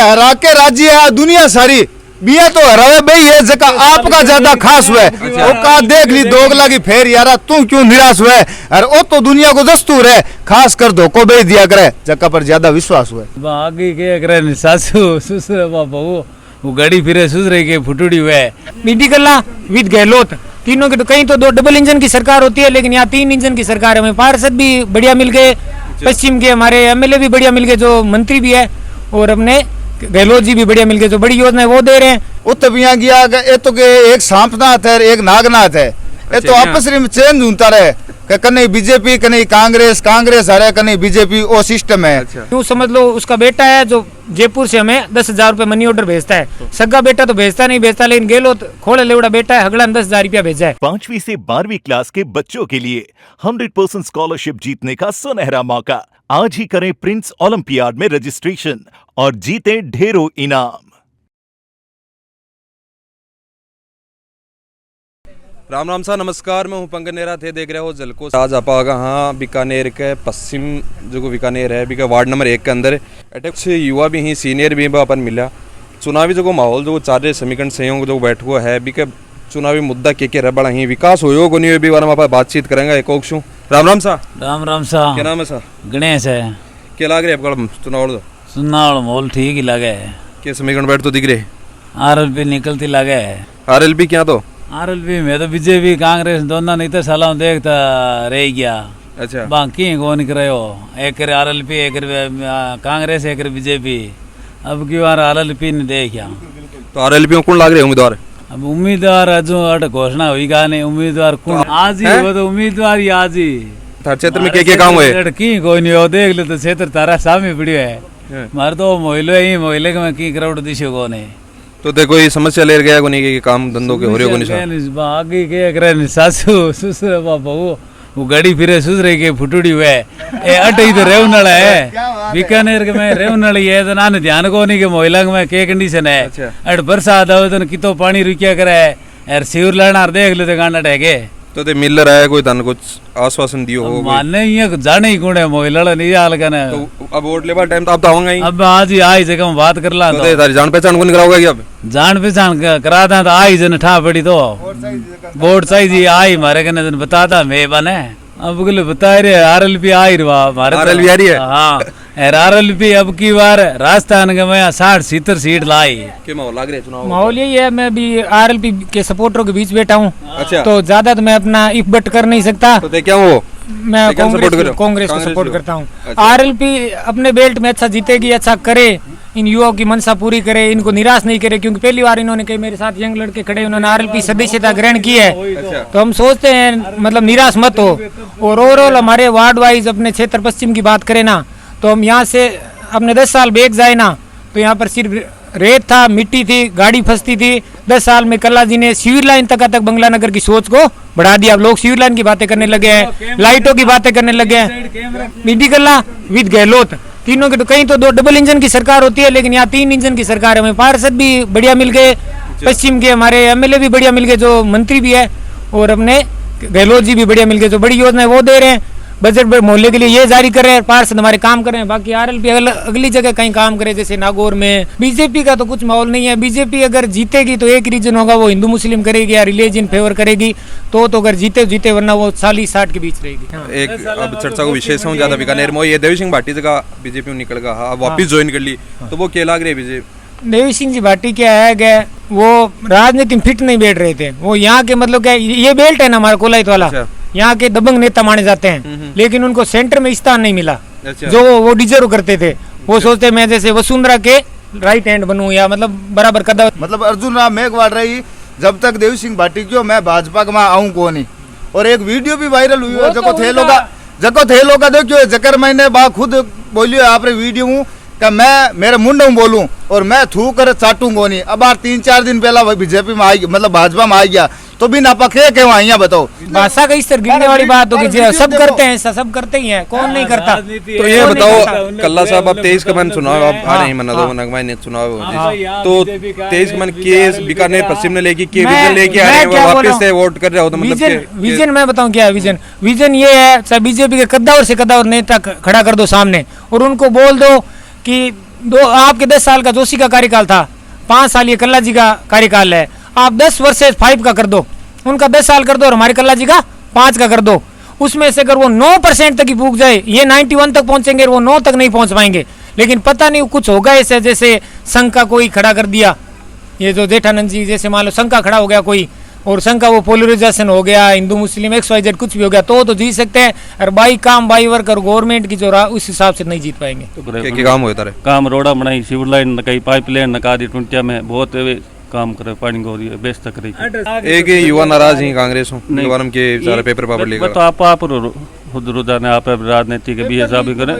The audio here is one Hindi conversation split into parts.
हरा के राज्य है दुनिया सारी बिया तो हरावे भाई ये जगह आपका ज्यादा खास हुआ है वो का देख ली दोगला की फेर यारा तू क्यों निराश हुआ है अरे वो तो दुनिया को दस्तूर है खास कर धोखो भेज दिया करे जगह पर ज्यादा विश्वास हुआ है आगे के करे सासू ससुर बहू वो गाड़ी फिरे सुसरे के फुटुड़ी हुए बीडी कल्ला विद गहलोत तीनों के तो कहीं तो 2 डबल इंजन की सरकार होती है लेकिन यहाँ 3 इंजन की सरकार है। हमें पार्षद भी बढ़िया मिल गए, पश्चिम के हमारे एमएलए भी बढ़िया मिल गए जो मंत्री भी है और अपने गहलोत जी भी बढ़िया मिल गए जो बड़ी योजना है वो दे रहे हैं। उत्तर बिया गया ये तो के एक सांपनाथ है एक नागनाथ है ये तो आपस में चेंज होता रहे कहीं बीजेपी कहीं कांग्रेस कांग्रेस हरे कहीं बीजेपी वो सिस्टम है। यूँ समझ लो उसका बेटा है जो जयपुर से हमें 10,000 रुपए मनी ऑर्डर भेजता है। सगा बेटा तो भेजता नहीं भेजता लेकिन गहलोत खोले लेवड़ा बेटा है हगड़ा 10,000 रुपया भेजा है। 5वीं से 12वीं क्लास के बच्चों के लिए 100% स्कॉलरशिप जीतने का सुनहरा मौका। आज ही करें प्रिंस ओलंपियाड में रजिस्ट्रेशन और जीते ढेरों इनाम। राम राम सा नमस्कार, मैं हूँ पंकज नेहरा थे देख रहे हो जलको। आज आप आगा हाँ बीकानेर के पश्चिम जो बीकानेर है बीका वार्ड नंबर 1 के अंदर अटैक से युवा भी ही सीनियर भी अपन मिला। चुनावी जो माहौल जो चारे समीकरण संयोग जो बैठ हुआ है बीके चुनावी मुद्दा के रबड़ा ही विकास हो को नहीं बारे में बातचीत करेंगे। एक ओक्शु राम राम सा। राम राम सा। क्या नाम है सा? गणेश है। क्या लग रहा है आपका चुनाव? चुनाव माहौल ठीक ही लगे है। क्या समीकरण बैठ तो दिख रहे? आरएलपी निकलती लगे है। आरएलपी क्या तो आरएलपी में तो बीजेपी कांग्रेस दोनों नहीं तो सालों देखता रह गया। अच्छा बाकी कौन करे हो एक आरएलपी एक कांग्रेस एक बीजेपी अब की बार आरएलपी ने देखा तो आरएलपी में कौन लग रहे उम्मीदवार? अब उम्मीदवार जो अट घोषणा हुई का नहीं उम्मीदवार कौन आज ही वो तो उम्मीदवार ही आज ही क्षेत्र में क्या काम हुए लड़की कोई नहीं हो देख लो तो क्षेत्र तारा सामने पड़ी है मार तो मोहल्ले में की करोड़ दिशो को नहीं तो देखो ये समस्या ले गया को नहीं कि काम धंधों के हो रहे को नहीं आगे के करे सासू ससुर बहू वो गाड़ी फिरे सुसरे के फुटुड़ी हुए ए अट ही तो रेवनल है बीकानेर के में रेवनल है तो नाने ध्यान को नहीं के मोहल्ला में के कंडीशन है अट बरसात आवे तो कितो पानी रुकिया करे यार सिवर लड़ना देख लो तो गाना ढके तो ते मिल रहा है कोई तन कुछ आश्वासन दियो हो मानने ये जाने ही कौन है मोहल्ला नहीं हाल का ना तो अब वोट लेवा टाइम तो आप तो होंगे ही अब आज ही आई जगह में बात कर ला तो तारी जान पहचान कौन कराओगे क्या अब जान पहचान करा था तो आई जन ठा पड़ी तो वोट चाहिए आई मारे कने जन बताता मैं बने अब गुल बता रहे आरएलपी आई रहा हमारे आरएलपी आ रही है हाँ आरएलपी अब की बार राजस्थान के में 60-70 सीट लाई क्या माहौल लग रहा है चुनाव? माहौल यही है मैं भी आरएलपी के सपोर्टरों के बीच बैठा हूँ। अच्छा तो ज्यादा तो मैं अपना इफ बट कर नहीं सकता तो क्या वो मैं कांग्रेस को सपोर्ट करता हूँ। आरएलपी अपने बेल्ट में अच्छा जीतेगी अच्छा करे इन युवाओं की मनसा पूरी करे इनको निराश नहीं करे क्योंकि पहली बार इन्होंने कई मेरे साथ यंग लड़के खड़े उन्होंने आरएलपी सदस्यता ग्रहण की है तो हम सोचते हैं मतलब निराश मत हो। और ओवरऑल हमारे वार्ड वाइज अपने क्षेत्र पश्चिम की बात करें ना तो हम यहाँ से अपने 10 साल बैक जाए ना तो यहाँ पर सिर्फ रेत था मिट्टी थी गाड़ी फंसती थी। 10 साल में कल्ला जी ने सिविल लाइन तक बंगला नगर की सोच को बढ़ा दिया। अब लोग सिविल लाइन की बातें करने लगे हैं लाइटों की बातें करने लगे हैं। बीडी कल्ला विद गहलोत तीनों के तो कहीं तो 2 डबल इंजन की सरकार होती है लेकिन यहाँ 3 इंजन की सरकार है। हमें पार्षद भी बढ़िया मिल गए, पश्चिम के हमारे एमएलए भी बढ़िया मिल गए जो मंत्री भी है और अपने गहलोत जी भी बढ़िया मिल गए जो बड़ी योजना है वो दे रहे हैं। बजट मोहल्ले के लिए ये जारी कर रहे हैं पार्षद हमारे काम कर रहे हैं। बाकी आरएलपी अगली जगह कहीं काम करे जैसे नागौर में। बीजेपी का तो कुछ माहौल नहीं है। बीजेपी अगर जीतेगी तो एक रीजन होगा वो हिंदू मुस्लिम करेगी या रिलीजन फेवर करेगी तो अगर जीते वरना वो 40-60 के बीच रहेगी। हाँ। एक अब चर्चा को विशेष हूँ ज्यादा बीकानेर में ये देवी सिंह भाटी जगह बीजेपी में निकल गया अब वापिस ज्वाइन कर ली तो वो क्या लग रही है बीजेपी? देवी सिंह जी भाटी क्या है कि वो राजनीति में फिट नहीं बैठ रहे थे। वो यहाँ के मतलब क्या ये बेल्ट है ना हमारा कोलाइत वाला यहाँ के दबंग नेता माने जाते हैं लेकिन उनको सेंटर में स्थान नहीं मिला जो वो डिजर्व करते थे। वो सोचते मैं जैसे वसुंधरा के राइट हैंड बनूं या मतलब बराबर कदम मतलब अर्जुन राम मेघवाल रही जब तक देवी सिंह भाटी क्यों मैं भाजपा में आऊँ को नहीं। और एक वीडियो भी वायरल हुई है जको थे लोग देखियो जकर मैंने बा खुद बोलियो आपने वीडियो हूँ कि मैं मेरे मुंड में बोलूं और मैं थू कर चाटूंगा नहीं। अब 3-4 दिन पहला बीजेपी में आई मतलब भाजपा में आ गया तो भी ना पके के वहाँ बताओ भाषा का स्तर गिरने वाली बात होगी। सब करते हैं सब करते ही हैं कौन नहीं करता। तो ये बताओ कल्ला साहब अब 23 का मन चुनाव आप आ रहे मना दो नगमाई चुनाव तो 23 का मन केस बीकानेर पश्चिम ने लेके के विजन लेके आ रहे हैं वापस से वोट कर रहे हो तो मतलब विजन मैं बताऊं क्या है विजन ये है चाहे बीजेपी के कद्दावर से कद्दावर नेता खड़ा कर दो सामने और उनको बोल दो कि आपके 10 साल का जोशी का कार्यकाल था, 5 साल ये कल्ला जी का कार्यकाल है, आप 10 वर्सेस 5 का कर दो, उनका 10 साल कर दो और हमारे कल्ला जी का 5 का कर दो। उसमें से अगर वो 9% तक ही पूग जाए, ये 91 तक पहुंचेंगे, वो 9 तक नहीं पहुंच पाएंगे। लेकिन पता नहीं कुछ होगा ऐसे, जैसे संघ का कोई खड़ा कर दिया, ये जो जेठानंद जी जैसे मान लो संघ का खड़ा हो गया कोई, और संघ का वो पोलराइजेशन हो गया, हिंदू मुस्लिम XYZ कुछ भी हो गया, तो जीत सकते हैं। और बाई काम बाई वर्क और गवर्नमेंट की जो उस हिसाब से नहीं जीत पाएंगे। क्या काम होता रहे? काम रोड़ा बनाई, सिविल लाइन नकाई, पाइपलाइन नका दी, टुंटिया में बहुत काम करे, पानी गोरी बेच तक रही। एक युवा नाराज हैं कांग्रेस के सारे पेपर पापर लेकर, तो आप खुद रोजाना आप राजनीति के भी हिसाब ही करें।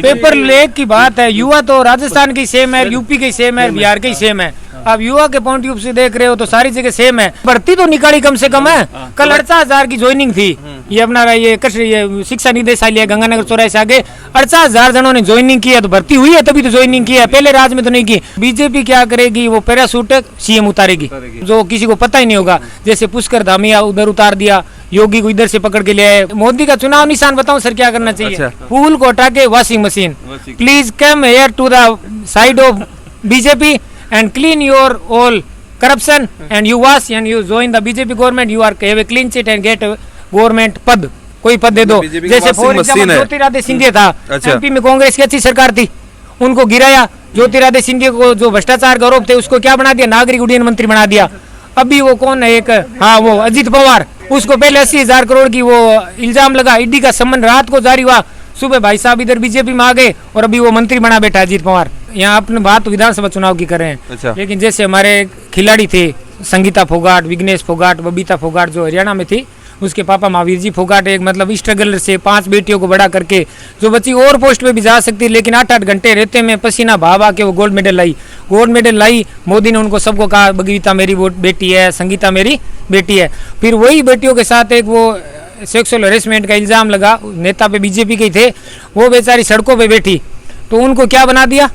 पेपर लेक की बात है, युवा तो राजस्थान की सेम है, यूपी की सेम है, बिहार की सेम है। अब युवा के पॉइंट ऑफ व्यू से देख रहे हो तो सारी जगह सेम है। भर्ती तो निकाली कम से कम है, कल 68,000 की ज्वाइनिंग थी। ये अपना ये शिक्षा निदेशालय गंगानगर चौराहे से आगे 68,000 जनों ने ज्वाइनिंग की है, तो भर्ती हुई है तभी तो ज्वाइनिंग की है, पहले राज में तो नहीं की। बीजेपी क्या करेगी, वो पैराशूट सीएम उतारेगी जो किसी को पता ही नहीं होगा। जैसे पुष्कर धामिया उधर उतार दिया, योगी को इधर से पकड़ के ले आए। मोदी का चुनाव निशान बताऊं सर क्या करना चाहिए? अच्छा। फूल को हटा के washing machine. Please come here to the side of BJP and clean your all corruption and you wash and you join the BJP government, you are have a clean sheet and get a government पद, कोई पद दे दो। जैसे फॉर एग्जाम्पल ज्योतिरादित्य सिंधिया था, एमपी में कांग्रेस की अच्छी सरकार थी, उनको गिराया। ज्योतिरादित्य सिंधिया को जो भ्रष्टाचार का आरोप थे उसको क्या बना दिया, नागरिक उड्डयन मंत्री बना दिया। अभी वो कौन है एक, हाँ वो अजीत पवार, उसको पहले 80,000 करोड़ की वो इल्जाम लगा, ईडी का सम्मन रात को जारी हुआ, सुबह भाई साहब इधर बीजेपी में आ गए और अभी वो मंत्री बना बैठा अजीत पवार। यहाँ अपने बात विधानसभा चुनाव की कर रहे हैं। अच्छा। लेकिन जैसे हमारे खिलाड़ी थे संगीता फोगाट, विघ्नेश फोगाट, बबीता फोगाट जो हरियाणा में थी, उसके पापा महावीर जी फोगाट एक मतलब स्ट्रगलर से 5 बेटियों को बड़ा करके जो बच्ची और पोस्ट पे भी जा सकती, लेकिन 8-8 घंटे रहते में पसीना भाव के वो गोल्ड मेडल लाई। मोदी ने उनको सबको कहा बबीता मेरी बेटी है, संगीता मेरी बेटी है। फिर वही बेटियों के साथ एक वो सेक्सुअल हरेसमेंट का इल्जाम लगा, नेता पे बीजेपी के थे, वो बेचारी सड़कों पे बैठी, तो उनको क्या बना दिया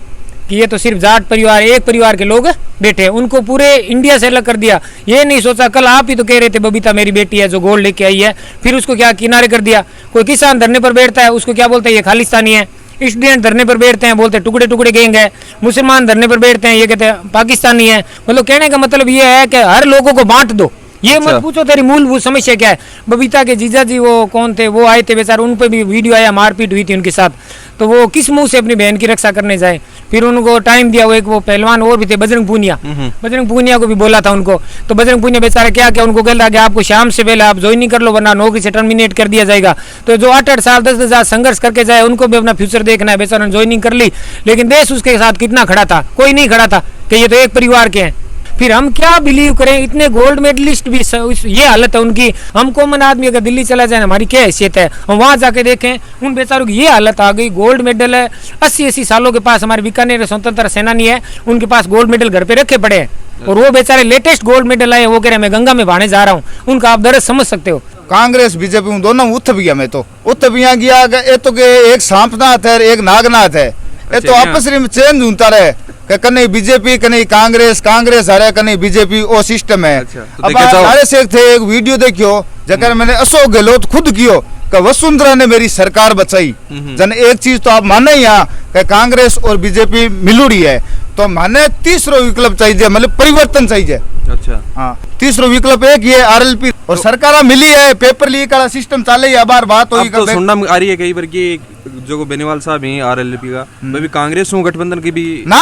कि ये तो सिर्फ जाट परिवार, एक परिवार के लोग बैठे, उनको पूरे इंडिया से अलग कर दिया। ये नहीं सोचा, कल आप ही तो कह रहे थे बबीता मेरी बेटी है जो गोल्ड लेके आई है, फिर उसको क्या किनारे कर दिया। कोई किसान धरने पर बैठता है उसको क्या बोलते हैं, ये खालिस्तानी है। स्टूडेंट धरने पर बैठते हैं बोलते हैं टुकड़े टुकड़े गैंग है। मुसलमान धरने पर बैठते हैं ये कहते हैं पाकिस्तानी है। मतलब कहने का मतलब ये है कि हर लोगों को बांट दो, ये मत पूछो तेरी मूलभूत समस्या क्या है। बबीता के जीजा जी वो कौन थे, वो आए थे बेचारे, उन पे भी वीडियो आया, मारपीट हुई थी उनके साथ, तो वो किस मुंह से अपनी बहन की रक्षा करने जाए। फिर उनको टाइम दिया, वो एक वो पहलवान और भी थे बजरंग पूनिया को भी बोला था उनको, तो बजरंग पूनिया बेचारा क्या उनको कह रहा कि आपको शाम से पहले आप ज्वाइनिंग कर लो वरना नौकरी से टर्मिनेट कर दिया जाएगा। तो जो 8-8 साल 10-10 साल संघर्ष करके जाए उनको भी अपना फ्यूचर देखना है। बेचारा ने ज्वाइनिंग कर ली, लेकिन देश उसके साथ कितना खड़ा था, कोई नहीं खड़ा था कि ये तो एक परिवार के हैं। फिर हम क्या बिलीव करें, इतने गोल्ड मेडलिस्ट भी ये हालत है उनकी। हम कॉमन आदमी अगर दिल्ली चला जाए हमारी क्या हैसियत है, हम वहां जाके देखें उन बेचारों की ये हालत आ गई। गोल्ड मेडल है 80-80 सालों के पास, हमारे बीकानेर स्वतंत्रता सेनानी है, उनके पास गोल्ड मेडल घर पे रखे पड़े हैं, और वो बेचारे लेटेस्ट गोल्ड मेडल आए, वो कह रहे मैं गंगा में बहाने जा रहा हूँ। उनका आप दर्द समझ सकते हो। कांग्रेस बीजेपी दोनों उठ भी हमें तो उठ भी गया, ये तो के एक सांपनाथ है एक नागनाथ है, ये तो आपस में चेंज होता रहे, कहीं बीजेपी कहीं कांग्रेस हरे कहीं बीजेपी वो सिस्टम है। अब सारे से थे एक वीडियो देखियो जकर मैंने अशोक गहलोत खुद कियो कि वसुंधरा ने मेरी सरकार बचाई। जन एक चीज तो आप माने यहाँ कि कांग्रेस और बीजेपी मिलूड़ी है, तो माने तीसरो विकल्प चाहिए, मतलब परिवर्तन चाहिए। अच्छा हाँ, तीसरो विकल्प एक ये आरएलपी और सरकार मिली है, पेपर लीक वाला सिस्टम चाले है। बार बात हुई तो सुनना आ रही है कई बार की जो बेनीवाल साहब हैं आरएलपी का भी कांग्रेस गठबंधन की भी ना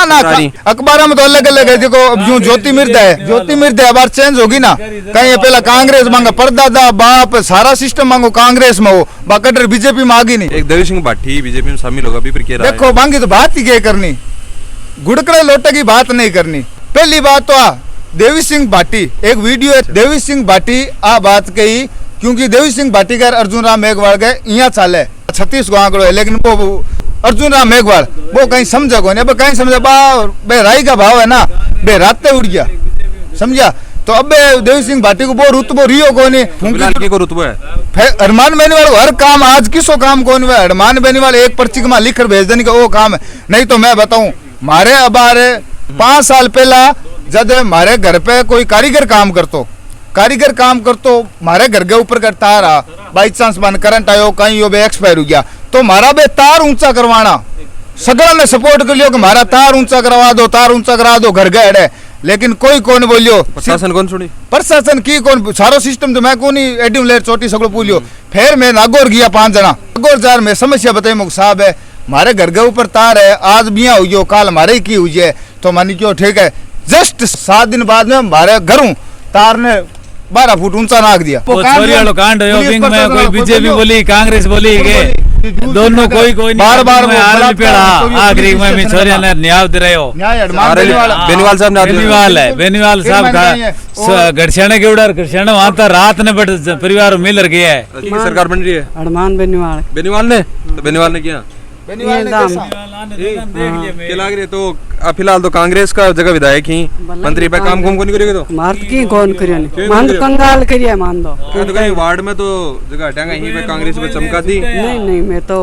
अखबार में तो अलग अलग है। देखो अब यूं ज्योति मिर्दा बार चेंज होगी ना, कहीं पहला कांग्रेस मांगा, परदादा बाप सारा सिस्टम मांगो कांग्रेस में हो, बाकटर बीजेपी में आगी नहीं। एक देवी सिंह भाटी बीजेपी में शामिल होगा, देखो मांगी तो बात ही क्या करनी, गुड़कड़े लोटे की बात नहीं करनी। पहली बात तो देवी सिंह भाटी एक वीडियो है, देवी सिंह भाटी आ बात कही क्योंकि देवी सिंह भाटी का अर्जुन राम मेघवाल गए यहाँ चाले 36 को आंकड़ो है, लेकिन वो अर्जुन राम मेघवाल वो कहीं समझा को नहीं, अब कहीं समझा बे राई का भाव है ना, बे रात उड़ गया समझा। तो अब देवी सिंह भाटी को वो रुतबो रियो को नहीं को रुतबो है। हनुमान बेनीवाल हर काम आज किसो काम कौन हुआ, हनुमान बेनीवाल एक पर्ची में लिख कर भेज देने का वो काम है। नहीं तो मैं बताऊं मारे अबारे 5 साल पहला जब मारे घर पे कोई कारीगर काम करतो मारे घर के ऊपर का तार बाई चांस बन करंट आयो कहीं यो बे एक्सपायर हो गया, तो मारा बे तार ऊंचा करवाना सगड़ा ने सपोर्ट कर लियो कि हमारा तार ऊंचा करवा दो, तार ऊंचा करा दो, घर गए है, लेकिन कोई कौन बोलियो, प्रशासन कौन सुनी, प्रशासन की कौन, सारो सिस्टम तो मैं कौन एडिम लेर चोटी सगड़ो पूलियो। फिर मैं नागौर गया 5 जना, नागौर जार में समस्या बताई मुख साहब है, हमारे घर के ऊपर तार है, आज बिया हुई हो, काल हमारे की हुई है, तो मानी क्यों ठीक है। जस्ट 7 दिन बाद में हमारे घरों तार ने 12 फुट ऊंचा नाक दिया। वो छोरी वालो कांड हो बिंग में कोई बीजेपी बोली, कांग्रेस बोली के दोनों कोई बार-बार वो आरएलपी आखिरी में छोरिया ने न्याय दे रहे हो। न्याय बेनीवाल साहब ने बेनीवाल है, बेनीवाल साहब का घरछाने के उड़ार घरछाने वहां तक रात ने बट परिवार मिल गया है। सरकार बन रही है अरमान बेनीवाल बेनीवाल ने, तो बेनीवाल ने किया बेनीवाल ने कैसा? क्या लग रही है, तो फिलहाल तो कांग्रेस का जगह विधायक ही मंत्री पे काम कुम को नहीं करेगा, तो मार्त की कौन करिए मान कंगाल करिए मान दो तो कहीं वार्ड में तो जगह हटाएंगे, यहीं पे कांग्रेस पे चमका दी। नहीं मैं तो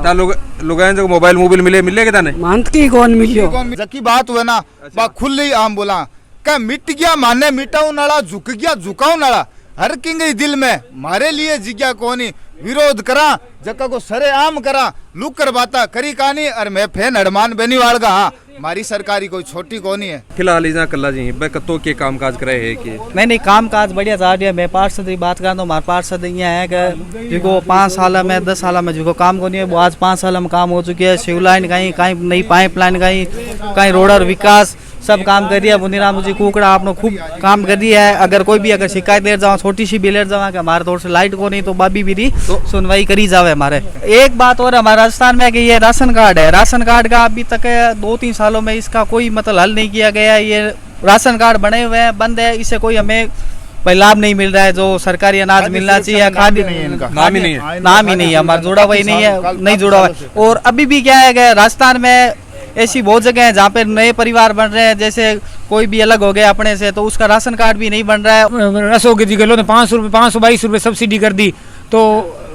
ता लोग हैं जो मोबाइल मिले के ताने मांत की कौन मिलियो जकी बात हुए ना बा खुली आम बोला क्या मिट गया माने मिटाऊ नाला, झुक गया झुकाऊ नाला, हर किंग दिल में मारे लिए जिज्ञा कोनी विरोध करा, जक्का को सरे आम करा, लुक कर बाता करी कहानी, और मैं फैन अरमान बेनीवाल का। हाँ हमारी सरकारी कोई छोटी कोनी है। फिलहाल इजा कल्ला जी कत्तो के काम काज करे है कि मैंने काम काज बढ़िया जा रही है। मैं पार्षद की बात करा तो हमारे पार्षद ये है कि जो 5 साल में 10 साल में जो काम को नहीं है वो आज 5 साल में काम हो चुकी है। शिव लाइन कहीं नई पाइपलाइन कहीं रोडर विकास सब काम कर दिया। मुनीराम जी कुकड़ा आपने खूब काम कर दिया है। अगर कोई भी अगर शिकायत ले जाओ छोटी सी भी ले जाओ कि हमारे तौर से लाइट को नहीं तो बाबी भी तो सुनवाई करी जावे हमारे। एक बात और हमारे राजस्थान में कि ये राशन कार्ड है, राशन कार्ड का अभी तक 2-3 सालों में इसका कोई मतलब हल नहीं किया गया। ये राशन कार्ड बने हुए हैं, बंद है, इससे कोई हमें लाभ नहीं मिल रहा है। जो सरकारी अनाज मिलना चाहिए, खाद्य नाम ही नहीं है, नाम ही नहीं है हमारा, जुड़ा हुआ ही नहीं है, नहीं जुड़ा हुआ है। और अभी भी क्या है कि राजस्थान में ऐसी बहुत जगह है जहाँ पे नए परिवार बन रहे हैं, जैसे कोई भी अलग हो गया अपने से तो उसका राशन कार्ड भी नहीं बन रहा है। अशोक जी गहलोत ने 522 रुपये सब्सिडी कर दी, तो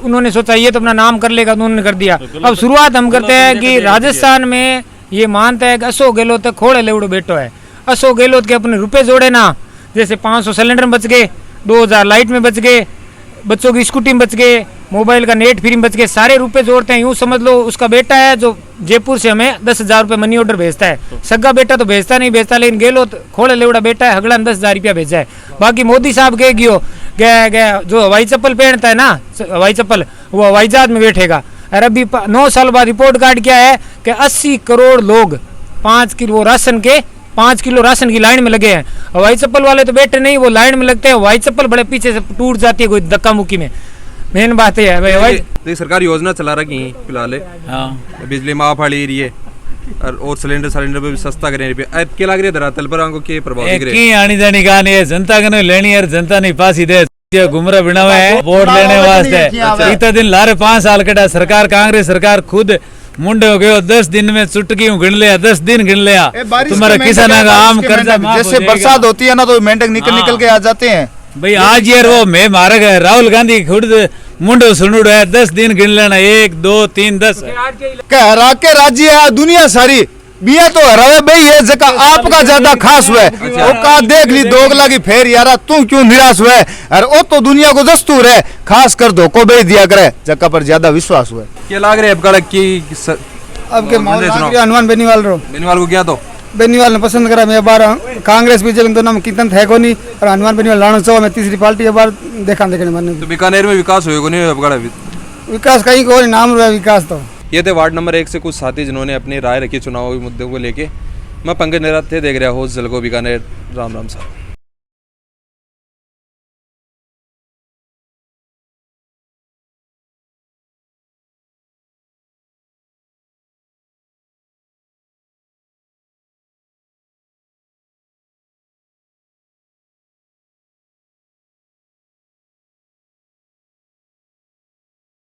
उन्होंने सोचा ये तो अपना नाम कर लेगा, तो उन्होंने कर दिया। अब शुरुआत हम करते हैं कि राजस्थान में ये मानता है कि अशोक गहलोत खोड़े लेवड़ो बेटो है। अशोक गहलोत के अपने रुपए जोड़े ना, जैसे 500 सिलेंडर में बच गए, 2000 लाइट में बच गए, बच्चों की स्कूटी में बच गए, मोबाइल का नेट फ्री में बच गए, सारे रुपए जोड़ते हैं। यूँ समझ लो उसका बेटा है जो जयपुर से हमें 10,000 रुपये मनी ऑर्डर भेजता है। सगा बेटा तो भेजता नहीं भेजता, लेकिन गहलोत खोड़े लेवड़ा बेटा है, हगड़ा 10,000 रुपया भेजा है। बाकी मोदी साहब कह गया जो हवाई चप्पल पहनता है ना, हवाई चप्पल, वो हवाई जहाज में बैठेगा। और अभी 9 साल बाद रिपोर्ट कार्ड क्या है कि 80 करोड़ लोग 5 किलो राशन के 5 किलो राशन की लाइन में लगे हैं। हवाई चप्पल वाले तो बैठे नहीं, वो लाइन में लगते हैं। हवाई चप्पल बड़े पीछे से टूट जाती है कोई धक्का मुक्की में। मेन बात है भाई सरकार योजना चला रही फिलहाल बिजली माफ वाली रही है और सिलेंडर पे भी सस्ता करें क्या लग रही है धरातल पर आंखों के प्रभाव दिख रहे की आनी जानी कहानी है। जनता के लेनी है, जनता नहीं पास ही दे गुमरा बिना हुआ है वोट लेने वास्ते। इतना दिन लारे 5 साल कटा सरकार, कांग्रेस सरकार खुद मुंडे हो गए। 10 दिन में चुटकी गिन लिया, 10 दिन गिन लिया। तुम्हारा किसान का आम कर्जा जैसे बरसात होती है ना तो मेंढक निकल के आ जाते हैं भाई। आज यार वो मैं मारा गया राहुल गांधी खुद मुंडो सुनुड़ है, 10 दिन गिन लेना, 1 2 3 10 हरा के राज्य है दुनिया सारी बिया तो हरावे भाई ये जगह आपका ज्यादा खास हुआ है। का देख ली दोगला की फेर यारा तू क्यों निराश हुआ है, और वो तो दुनिया को दस्तूर है, खास कर धोखो बेच दिया करे, जगह पर ज्यादा विश्वास हुआ है। क्या लग रहा है आपका की अब के हनुमान बेनीवाल को क्या तो बेनीवाल ने पसंद करा। मैं बार कांग्रेस बीजेपी दोनों में कितन है को नहीं, और हनुमान बेनीवाल लाना चाहो मैं तीसरी पार्टी बार देखने मन। तो बीकानेर में विकास हुए को नहीं, विकास कहीं को नाम रहा विकास। तो ये थे वार्ड नंबर 1 से कुछ साथी जिन्होंने अपनी राय रखी चुनावी मुद्दों को लेके। मैं पंकज नेहरा थे, देख रहा हूँ जलको बीकानेर। राम राम साहब।